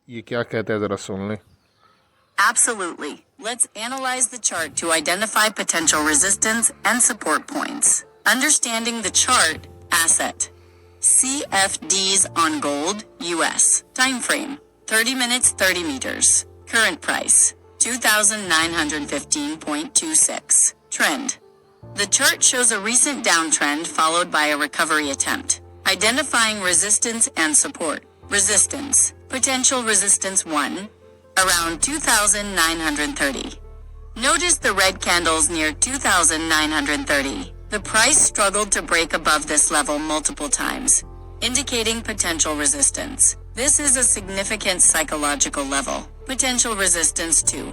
ये क्या कहते हैं ज़रा सुन लें। Absolutely. Let's analyze the chart to identify potential resistance and support points. Understanding the chart, asset. CFDs on gold, US. Time frame, 30 minutes, 30 meters. Current price, 2,915.26. Trend. The chart shows a recent downtrend followed by a recovery attempt. Identifying resistance and support. Resistance. Potential resistance 1. Around 2,930. Notice the red candles near 2,930. The price struggled to break above this level multiple times, indicating potential resistance. This is a significant psychological level. Potential resistance 2.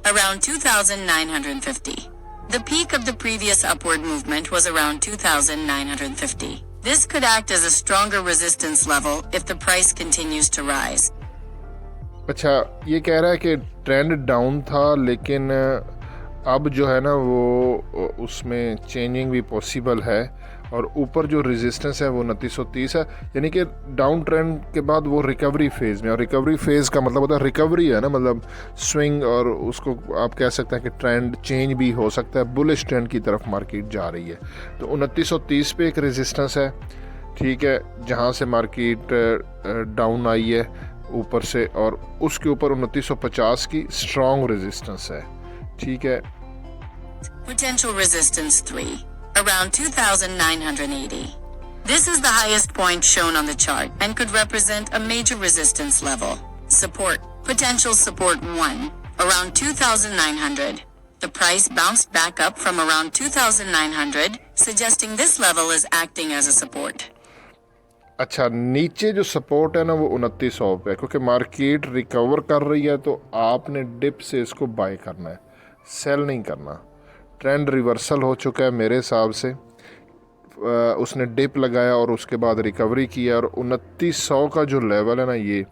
Around 2,950. The peak of the previous upward movement was around 2,950. This could act as a stronger resistance level if the price continues to rise. अच्छा, ये कह रहा है कि trend down था लेकिन अब जो है ना वो उसमें चेंजिंग भी पॉसिबल है और ऊपर जो रेजिस्टेंस है वो 2930 है, यानी कि डाउन ट्रेंड के बाद वो रिकवरी फेज़ में, और रिकवरी फेज़ का मतलब होता है रिकवरी है ना, मतलब स्विंग, और उसको आप कह सकते हैं कि ट्रेंड चेंज भी हो सकता है, बुलिश ट्रेंड की तरफ मार्केट जा रही है। तो 2930 पे एक रेजिस्टेंस है, ठीक है, जहाँ से मार्केट डाउन आई है ऊपर से, और उसके ऊपर 2950 की स्ट्रॉन्ग रेजिस्टेंस है, ठीक है। Potential resistance 3, around 2,980. This is the highest point shown on the chart and could represent a major resistance level. Support. Potential support 1, around 2,900. The price bounced back up from around 2,900, suggesting this level is acting as a support. अच्छा, नीचे जो support है ना वो 2900 पे, क्योंकि market recover कर रही है तो आपने डिप से इसको बाय करना है, सेल नहीं करना। ट्रेंड रिवर्सल हो चुका है मेरे हिसाब से, उसने डिप लगाया और उसके बाद रिकवरी किया, और 2900 का जो लेवल है ना ये,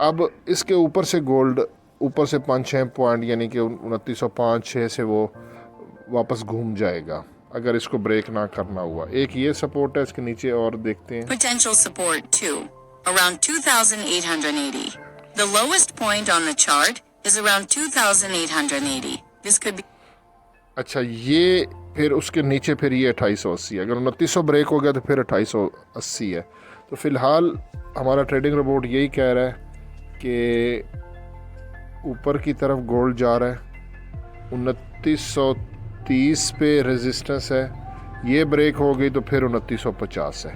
अब इसके ऊपर से गोल्ड ऊपर से 5-6 पॉइंट यानी कि 2905-6 से वो वापस घूम जाएगा अगर इसको ब्रेक ना करना हुआ। एक ये सपोर्ट है, इसके नीचे और देखते हैं। Potential support 2, around 2,880. The lowest point on the chart is around 2,880. This could be. अच्छा, ये फिर उसके नीचे फिर ये 2880 है। अगर 2900 ब्रेक हो गया तो फिर 2880 है। तो फिलहाल हमारा ट्रेडिंग रिपोर्ट यही कह रहा है कि ऊपर की तरफ गोल्ड जा रहा है, 2930 पे रेजिस्टेंस है, ये ब्रेक हो गई तो फिर 2950 है,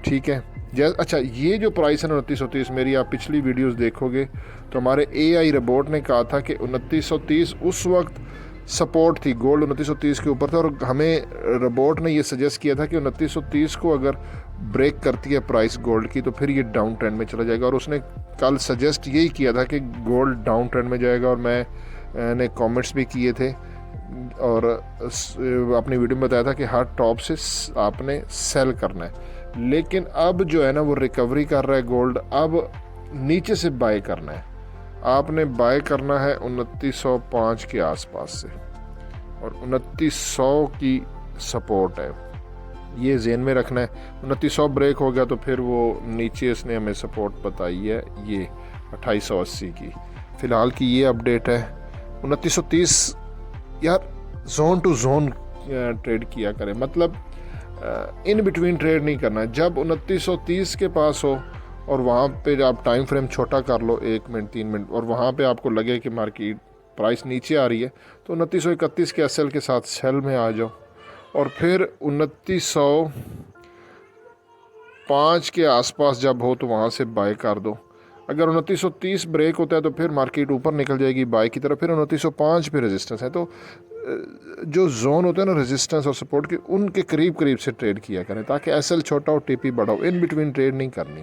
ठीक है। अच्छा, ये जो प्राइस है 2930, मेरी आप पिछली वीडियोस देखोगे तो हमारे AI रिपोर्ट ने कहा था कि 2930 उस वक्त सपोर्ट थी, गोल्ड 2930 के ऊपर था, और हमें रिपोर्ट ने ये सजेस्ट किया था कि 2930 को अगर ब्रेक करती है प्राइस गोल्ड की तो फिर ये डाउन ट्रेंड में चला जाएगा, और उसने कल सजेस्ट यही किया था कि गोल्ड डाउन ट्रेंड में जाएगा, और मैंने कमेंट्स भी किए थे और अपनी वीडियो में बताया था कि हर टॉप से आपने सेल करना है। लेकिन अब जो है ना वो रिकवरी कर रहा है गोल्ड, अब नीचे से बाय करना है, आपने बाय करना है 2905 के आसपास से, और 2900 की सपोर्ट है, ये जेन में रखना है। 2900 ब्रेक हो गया तो फिर वो नीचे इसने हमें सपोर्ट बताई है ये 2880 की। फ़िलहाल की ये अपडेट है। 2930 यार जोन टू जोन ट्रेड किया करें, मतलब इन बिटवीन ट्रेड नहीं करना है। जब 2930 के पास हो और वहाँ पे आप टाइम फ्रेम छोटा कर लो 1 मिनट 3 मिनट, और वहाँ पे आपको लगे कि मार्केट प्राइस नीचे आ रही है तो 2931 के SL के साथ सेल में आ जाओ, और फिर 2905 के आसपास जब हो तो वहाँ से बाय कर दो। अगर 2930 ब्रेक होता है तो फिर मार्केट ऊपर निकल जाएगी बाय की तरफ, फिर 2905 पे रेजिस्टेंस है। तो जो जोन होता है ना रेजिस्टेंस और सपोर्ट के, उनके करीब करीब से ट्रेड किया करें ताकि SL छोटा हो TP बड़ा हो, इन बिटवीन ट्रेड नहीं करनी।